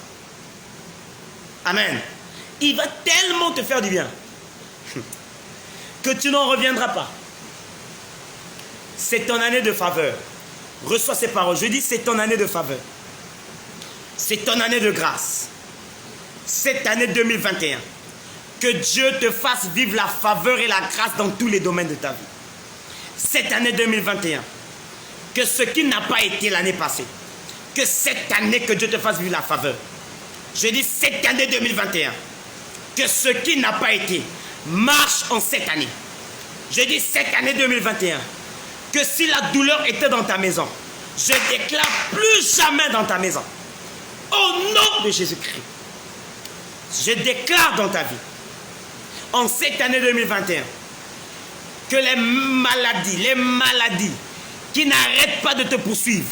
Amen. Il va tellement te faire du bien que tu n'en reviendras pas. C'est ton année de faveur. Reçois ces paroles. Je dis, c'est ton année de faveur. C'est ton année de grâce. Cette année 2021. Que Dieu te fasse vivre la faveur et la grâce dans tous les domaines de ta vie. Cette année 2021. Que ce qui n'a pas été l'année passée. Que cette année, que Dieu te fasse vivre la faveur. Je dis, cette année 2021. Que ce qui n'a pas été marche en cette année. Je dis, cette année 2021. Que si la douleur était dans ta maison, je déclare plus jamais dans ta maison. Au nom de Jésus-Christ. Je déclare dans ta vie, en cette année 2021, que les maladies qui n'arrêtent pas de te poursuivre,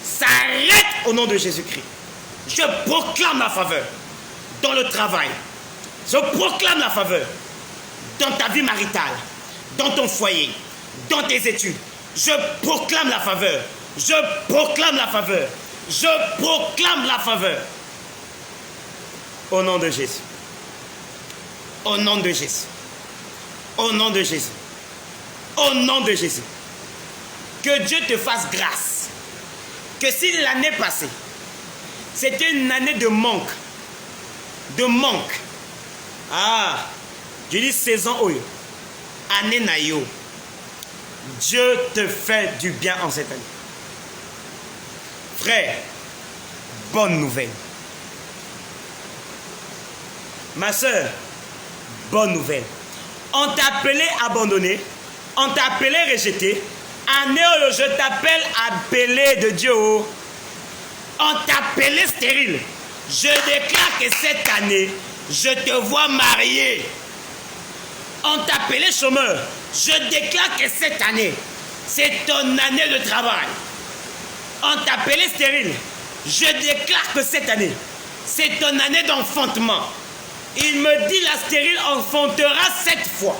s'arrêtent au nom de Jésus-Christ. Je proclame la faveur dans le travail. Je proclame la faveur dans ta vie maritale, dans ton foyer, dans tes études. Je proclame la faveur. Je proclame la faveur. Je proclame la faveur. Au nom de Jésus. Au nom de Jésus. Au nom de Jésus. Au nom de Jésus. Que Dieu te fasse grâce. Que si l'année passée, c'était une année de manque. De manque. Ah, je dis saison oyo. Année nayo. Dieu te fait du bien en cette année. Frère, bonne nouvelle. Ma soeur, bonne nouvelle. On t'a appelé abandonné, on t'a appelé rejeté, Année, je t'appelle appelé de Dieu. On t'a appelé stérile. Je déclare que cette année, je te vois marié. On t'a appelé chômeur. Je déclare que cette année, c'est ton année de travail. On t'a appelé stérile. Je déclare que cette année, c'est ton année d'enfantement. Il me dit la stérile enfantera 7 fois.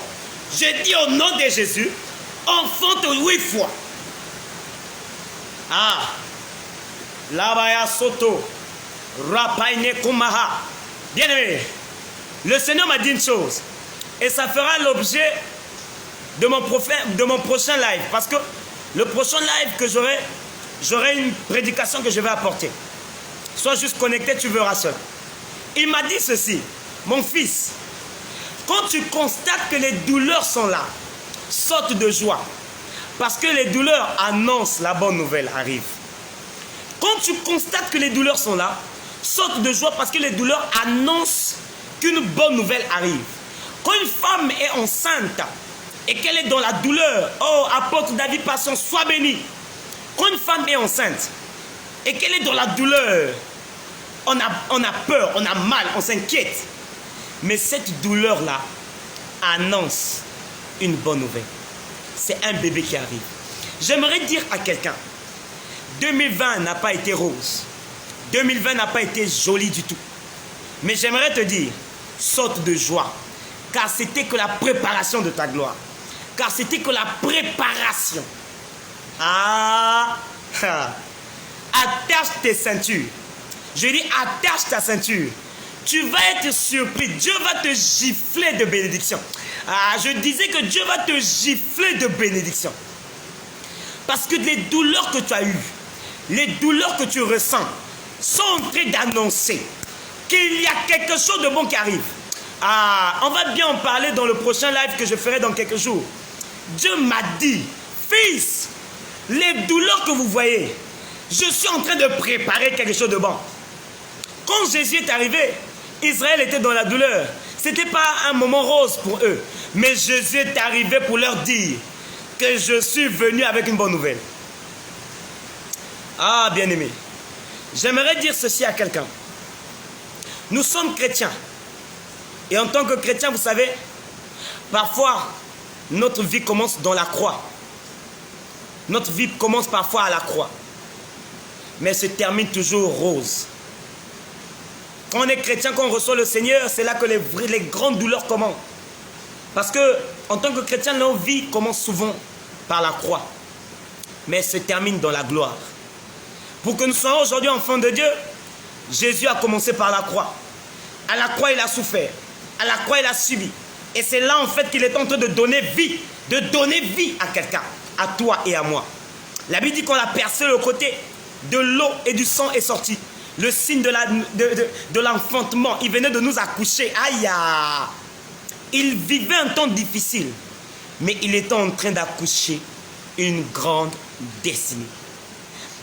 Je dis au nom de Jésus, enfante 8 fois. Ah, Labaya Soto, Rapaine Kumaha. Bien aimé, le Seigneur m'a dit une chose, et ça fera l'objet de mon prochain live, parce que le prochain live que j'aurai une prédication que je vais apporter. Sois juste connecté, tu verras seul. Il m'a dit ceci, mon fils, quand tu constates que les douleurs sont là, saute de joie, parce que les douleurs annoncent la bonne nouvelle arrive. Quand tu constates que les douleurs sont là, saute de joie, parce que les douleurs annoncent qu'une bonne nouvelle arrive. Quand une femme est enceinte et qu'elle est dans la douleur, oh, apôtre David Passion, sois béni. Quand une femme est enceinte et qu'elle est dans la douleur, on a peur, on a mal, on s'inquiète. Mais cette douleur-là annonce une bonne nouvelle. C'est un bébé qui arrive. J'aimerais dire à quelqu'un, 2020 n'a pas été rose. 2020 n'a pas été joli du tout. Mais j'aimerais te dire, saute de joie. Car c'était que la préparation de ta gloire. Car c'était que la préparation. Ah, attache tes ceintures. Je dis attache ta ceinture. Tu vas être surpris. Dieu va te gifler de bénédiction. Ah, je disais que Dieu va te gifler de bénédiction. Parce que les douleurs que tu as eues, les douleurs que tu ressens, sont en train d'annoncer qu'il y a quelque chose de bon qui arrive. Ah, on va bien en parler dans le prochain live que je ferai dans quelques jours. Dieu m'a dit, fils, les douleurs que vous voyez, je suis en train de préparer quelque chose de bon. Quand Jésus est arrivé, Israël était dans la douleur. Ce n'était pas un moment rose pour eux. Mais Jésus est arrivé pour leur dire que je suis venu avec une bonne nouvelle. Ah, bien-aimé, j'aimerais dire ceci à quelqu'un. Nous sommes chrétiens. Et en tant que chrétiens, vous savez, parfois, notre vie commence dans la croix. Notre vie commence parfois à la croix. Mais se termine toujours rose. Quand on est chrétien, quand on reçoit le Seigneur, c'est là que les grandes douleurs commencent. Parce que, en tant que chrétien, nos vies commencent souvent par la croix. Mais se termine dans la gloire. Pour que nous soyons aujourd'hui enfants de Dieu, Jésus a commencé par la croix. À la croix, il a souffert. À la croix, il a subi. Et c'est là, en fait, qu'il est en train de donner vie. De donner vie à quelqu'un. À toi et à moi. La Bible dit qu'on a percé le côté. De l'eau et du sang est sorti. Le signe de l'enfantement. Il venait de nous accoucher. Aïe! Il vivait un temps difficile. Mais il était en train d'accoucher une grande destinée.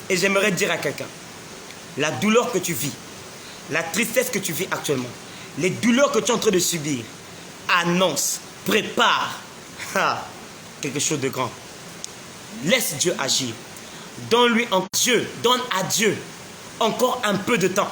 Et j'aimerais dire à quelqu'un, la douleur que tu vis, la tristesse que tu vis actuellement, les douleurs que tu es en train de subir, annonce, prépare quelque chose de grand. Laisse Dieu agir. Donne-lui en Dieu, donne à Dieu encore un peu de temps.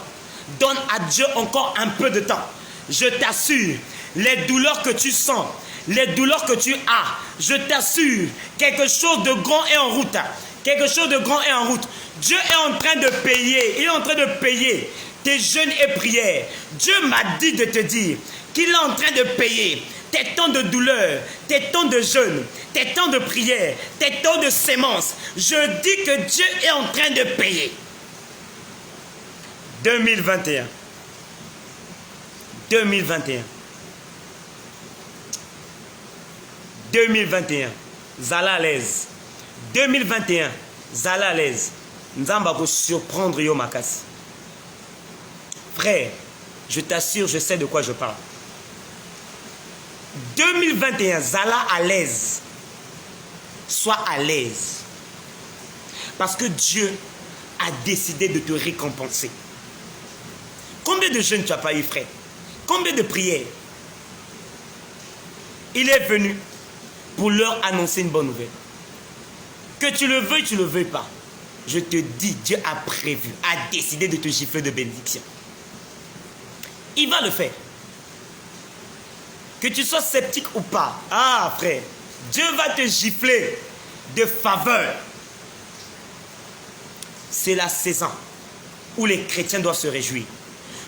Donne à Dieu encore un peu de temps. Je t'assure, les douleurs que tu sens, les douleurs que tu as, je t'assure, quelque chose de grand est en route. Quelque chose de grand est en route. Dieu est en train de payer. Il est en train de payer tes jeûnes et prières. Dieu m'a dit de te dire qu'il est en train de payer tes temps de douleur, tes temps de jeûne, tes temps de prière, tes temps de sémence. Je dis que Dieu est en train de payer. 2021. 2021. 2021. Zala à l'aise. 2021. Zala à l'aise. Nzamba va surprendre yo makas. Frère, je t'assure, je sais de quoi je parle. 2021, Zala à l'aise. Sois à l'aise. Parce que Dieu a décidé de te récompenser. Combien de jeûnes tu n'as pas eu, frère? Combien de prières? Il est venu pour leur annoncer une bonne nouvelle. Que tu le veuilles pas. Je te dis, Dieu a prévu, a décidé de te gifler de bénédiction. Il va le faire. Que tu sois sceptique ou pas. Ah, frère, Dieu va te gifler de faveur. C'est la saison où les chrétiens doivent se réjouir.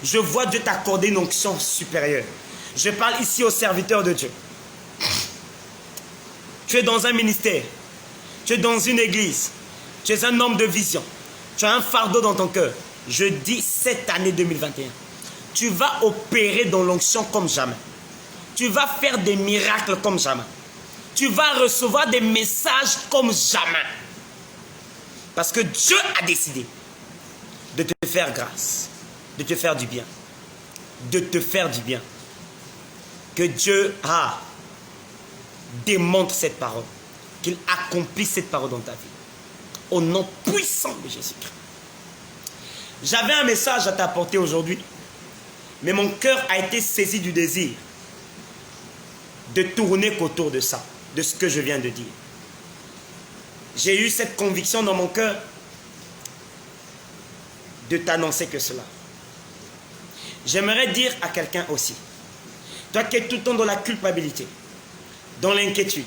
Je vois Dieu t'accorder une onction supérieure. Je parle ici aux serviteurs de Dieu. Tu es dans un ministère. Tu es dans une église. Tu es un homme de vision. Tu as un fardeau dans ton cœur. Je dis cette année 2021. Tu vas opérer dans l'onction comme jamais. Tu vas faire des miracles comme jamais. Tu vas recevoir des messages comme jamais. Parce que Dieu a décidé de te faire grâce, de te faire du bien, de te faire du bien. Que Dieu démontre cette parole, qu'il accomplisse cette parole dans ta vie. Au nom puissant de Jésus-Christ. J'avais un message à t'apporter aujourd'hui, mais mon cœur a été saisi du désir de tourner qu'autour de ça, de ce que je viens de dire. J'ai eu cette conviction dans mon cœur de t'annoncer que cela. J'aimerais dire à quelqu'un aussi, toi qui es tout le temps dans la culpabilité, dans l'inquiétude,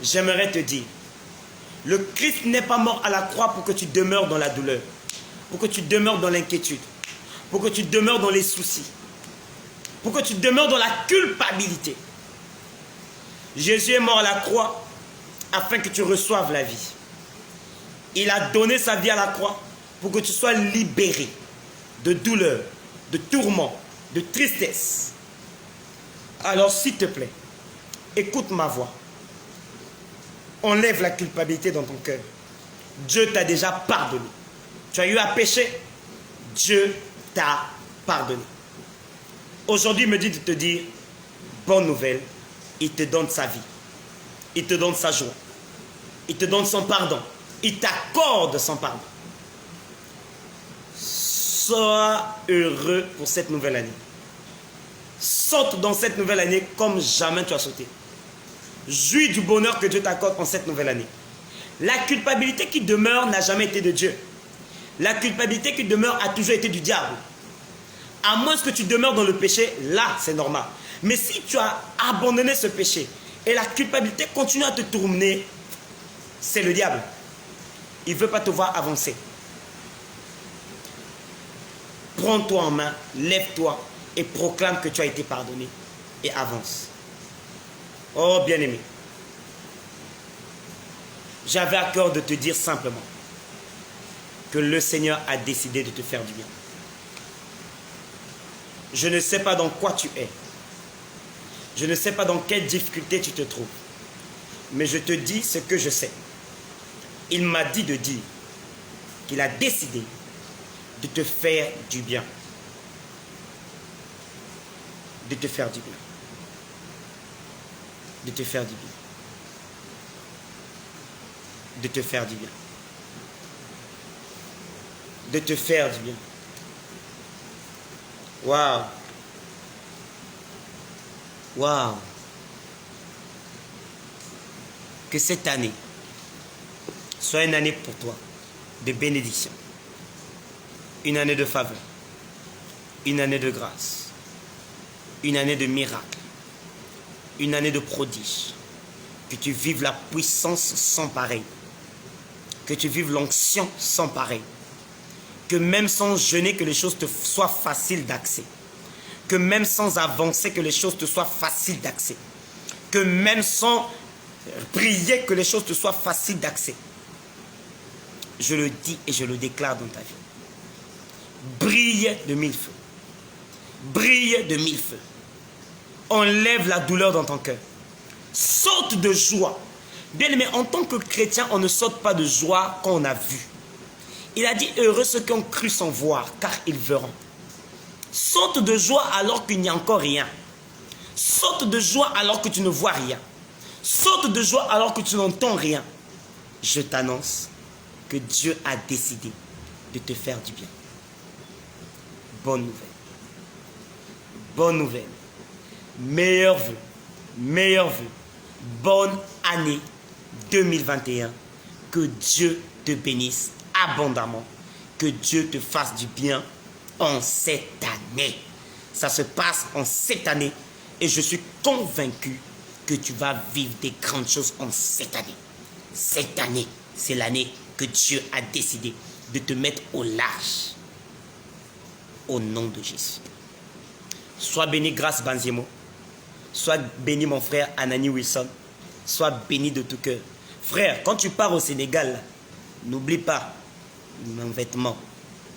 j'aimerais te dire, le Christ n'est pas mort à la croix pour que tu demeures dans la douleur, pour que tu demeures dans l'inquiétude, pour que tu demeures dans les soucis, pour que tu demeures dans la culpabilité. Jésus est mort à la croix afin que tu reçoives la vie. Il a donné sa vie à la croix pour que tu sois libéré de douleur, de tourment, de tristesse. Alors s'il te plaît, écoute ma voix. Enlève la culpabilité dans ton cœur. Dieu t'a déjà pardonné. Tu as eu à pécher, Dieu t'a pardonné. Aujourd'hui, il me dit de te dire, bonne nouvelle, il te donne sa vie. Il te donne sa joie. Il te donne son pardon. Il t'accorde son pardon. Sois heureux pour cette nouvelle année. Saute dans cette nouvelle année comme jamais tu as sauté. Jouis du bonheur que Dieu t'accorde en cette nouvelle année. La culpabilité qui demeure n'a jamais été de Dieu. La culpabilité qui demeure a toujours été du diable. À moins que tu demeures dans le péché, là c'est normal. Mais si tu as abandonné ce péché et la culpabilité continue à te tourner, c'est le diable. Il ne veut pas te voir avancer. Prends-toi en main, lève-toi et proclame que tu as été pardonné et avance. Oh bien-aimé, j'avais à cœur de te dire simplement que le Seigneur a décidé de te faire du bien. Je ne sais pas dans quoi tu es. Je ne sais pas dans quelle difficulté tu te trouves. Mais je te dis ce que je sais. Il m'a dit de dire qu'il a décidé de te faire du bien. De te faire du bien. De te faire du bien. De te faire du bien. De te faire du bien. Waouh. Waouh. Que cette année soit une année pour toi de bénédiction. Une année de faveur. Une année de grâce. Une année de miracle. Une année de prodige. Que tu vives la puissance sans pareil. Que tu vives l'onction sans pareil. Que même sans jeûner, que les choses te soient faciles d'accès. Que même sans avancer, que les choses te soient faciles d'accès. Que même sans prier, que les choses te soient faciles d'accès. Je le dis et je le déclare dans ta vie. Brille de mille feux. Brille de mille feux. Enlève la douleur dans ton cœur. Saute de joie. Bien aimé, en tant que chrétien, on ne saute pas de joie quand on a vu. Il a dit, heureux ceux qui ont cru sans voir, car ils verront. Saute de joie alors qu'il n'y a encore rien. Saute de joie alors que tu ne vois rien. Saute de joie alors que tu n'entends rien. Je t'annonce que Dieu a décidé de te faire du bien. Bonne nouvelle. Bonne nouvelle. Meilleurs vœux. Meilleurs vœux. Bonne année 2021. Que Dieu te bénisse abondamment. Que Dieu te fasse du bien en cette année. Ça se passe en cette année. Et je suis convaincu que tu vas vivre des grandes choses en cette année. Cette année, c'est l'année que Dieu a décidé de te mettre au large. Au nom de Jésus. Sois béni, Grâce Banziemo. Sois béni, mon frère Anani Wilson. Sois béni de tout cœur. Frère, quand tu pars au Sénégal, n'oublie pas mon vêtement.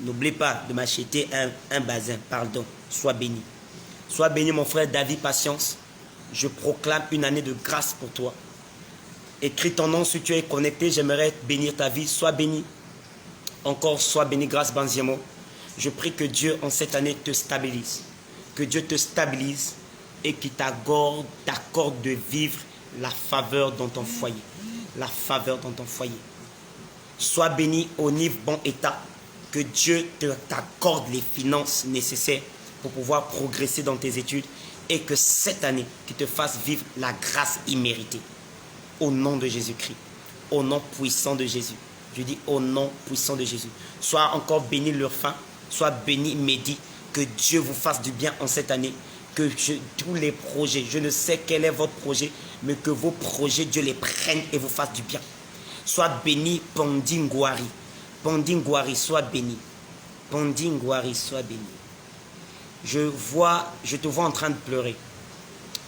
N'oublie pas de m'acheter un bazin. Pardon. Sois béni. Sois béni, mon frère David Patience. Je proclame une année de grâce pour toi. Écris ton nom si tu es connecté. J'aimerais bénir ta vie. Sois béni. Encore, sois béni, Grâce Banziemo. Je prie que Dieu, en cette année, te stabilise. Que Dieu te stabilise et qu'il t'accorde de vivre la faveur dans ton foyer. La faveur dans ton foyer. Sois béni au niveau bon état. Que Dieu t'accorde les finances nécessaires pour pouvoir progresser dans tes études. Et que cette année, qu'il te fasse vivre la grâce imméritée. Au nom de Jésus-Christ. Au nom puissant de Jésus. Je dis au nom puissant de Jésus. Sois encore béni Lurfin. Sois béni Mehdi. Que Dieu vous fasse du bien en cette année. Que tous les projets, je ne sais quel est votre projet, mais que vos projets, Dieu les prenne et vous fasse du bien. Sois béni Pandingwari. Pandingwari, sois béni. Pandingwari, sois béni. Je te vois en train de pleurer.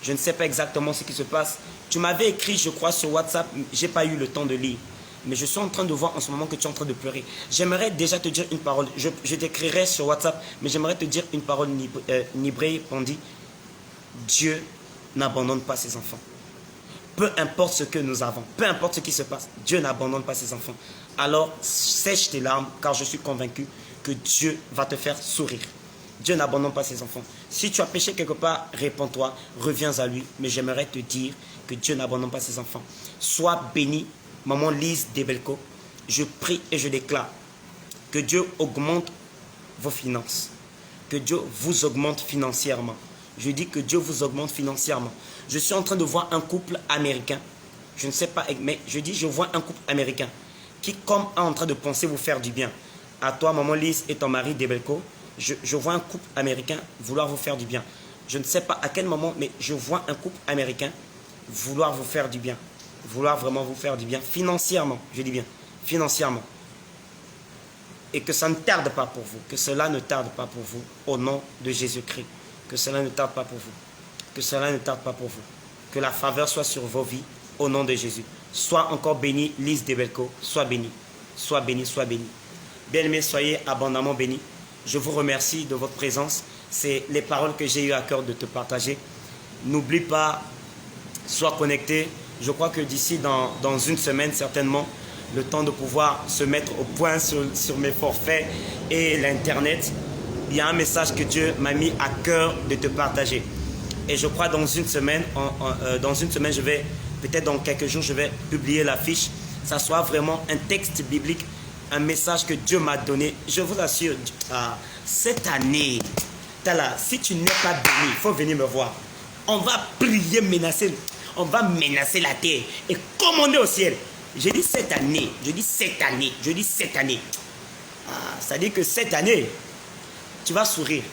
Je ne sais pas exactement ce qui se passe. Tu m'avais écrit, je crois, sur WhatsApp. Je n'ai pas eu le temps de lire. Mais je suis en train de voir en ce moment que tu es en train de pleurer. J'aimerais déjà te dire une parole. Je t'écrirai sur WhatsApp, mais j'aimerais te dire une parole Nibré Pandi. Dieu n'abandonne pas ses enfants. Peu importe ce que nous avons, peu importe ce qui se passe, Dieu n'abandonne pas ses enfants. Alors, sèche tes larmes, car je suis convaincu que Dieu va te faire sourire. Dieu n'abandonne pas ses enfants. Si tu as péché quelque part, réponds-toi, reviens à lui. Mais j'aimerais te dire que Dieu n'abandonne pas ses enfants. Sois béni, maman Lise Debelko. Je prie et je déclare que Dieu augmente vos finances. Que Dieu vous augmente financièrement. Je dis que Dieu vous augmente financièrement. Je suis en train de voir un couple américain. Je ne sais pas, mais je dis, je vois un couple américain qui, comme est en train de penser vous faire du bien. À toi, maman Lise et ton mari Debelko. Je vois un couple américain vouloir vous faire du bien. Je ne sais pas à quel moment, mais je vois un couple américain vouloir vous faire du bien. Vouloir vraiment vous faire du bien financièrement. Je dis bien, financièrement. Et que ça ne tarde pas pour vous. Que cela ne tarde pas pour vous. Au nom de Jésus-Christ. Que cela ne tarde pas pour vous. Que cela ne tarde pas pour vous. Que la faveur soit sur vos vies. Au nom de Jésus. Sois encore béni, Lise Debelko. Sois béni. Sois béni, sois béni. Bien-aimés, soyez abondamment bénis. Je vous remercie de votre présence. C'est les paroles que j'ai eu à cœur de te partager. N'oublie pas, sois connecté. Je crois que d'ici dans une semaine, certainement, le temps de pouvoir se mettre au point sur mes forfaits et l'Internet, il y a un message que Dieu m'a mis à cœur de te partager. Et je crois dans une semaine, je vais, peut-être dans quelques jours, je vais publier l'affiche. Ça soit vraiment un texte biblique, un message que Dieu m'a donné. Je vous assure, cette année, si tu n'es pas béni, il faut venir me voir. On va prier, menacer. On va menacer la terre et commander au ciel. Je dis cette année, je dis cette année, je dis cette année. Ça dit que cette année, tu vas sourire.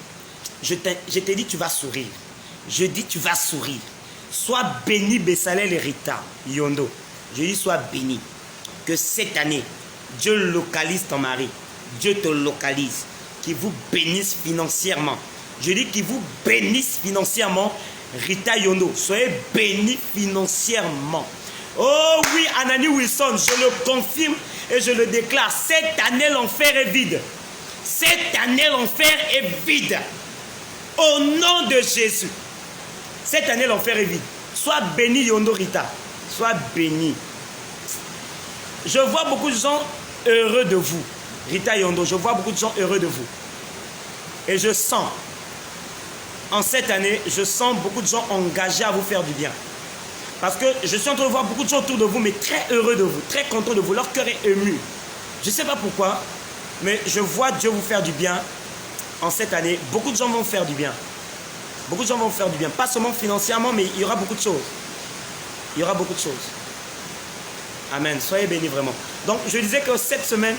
Je t'ai dit tu vas sourire. Je dis tu vas sourire. Sois béni Bessalel et Rita Yondo. Je dis sois béni. Que cette année, Dieu localise ton mari. Dieu te localise. Qu'il vous bénisse financièrement. Je dis qu'il vous bénisse financièrement. Rita Yondo, soyez bénis financièrement. Oh oui, Anani Wilson, je le confirme et je le déclare. Cette année, l'enfer est vide. Cette année, l'enfer est vide. Au nom de Jésus. Cette année, l'enfer est vide. Sois béni, Yondo Rita. Sois béni. Je vois beaucoup de gens heureux de vous. Rita Yondo, je vois beaucoup de gens heureux de vous. Et je sens, en cette année, je sens beaucoup de gens engagés à vous faire du bien. Parce que je suis en train de voir beaucoup de gens autour de vous, mais très heureux de vous, très contents de vous. Leur cœur est ému. Je ne sais pas pourquoi, mais je vois Dieu vous faire du bien en cette année. Beaucoup de gens vont faire du bien. Beaucoup de gens vont faire du bien. Pas seulement financièrement, mais il y aura beaucoup de choses. Il y aura beaucoup de choses. Amen. Soyez bénis vraiment. Donc, je disais que cette semaine,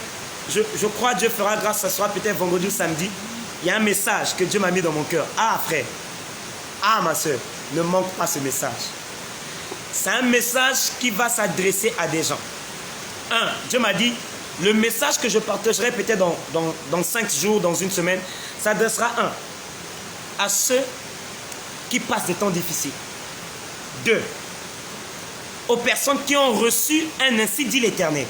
je crois que Dieu fera grâce. Ce sera peut-être vendredi ou samedi. Il y a un message que Dieu m'a mis dans mon cœur. Ah, frère. Ah, ma soeur. Ne manque pas ce message. C'est un message qui va s'adresser à des gens. Dieu m'a dit, le message que je partagerai peut-être dans 5 jours, dans une semaine, s'adressera à ceux qui passent des temps difficiles. 2, aux personnes qui ont reçu un ainsi dit l'Éternel.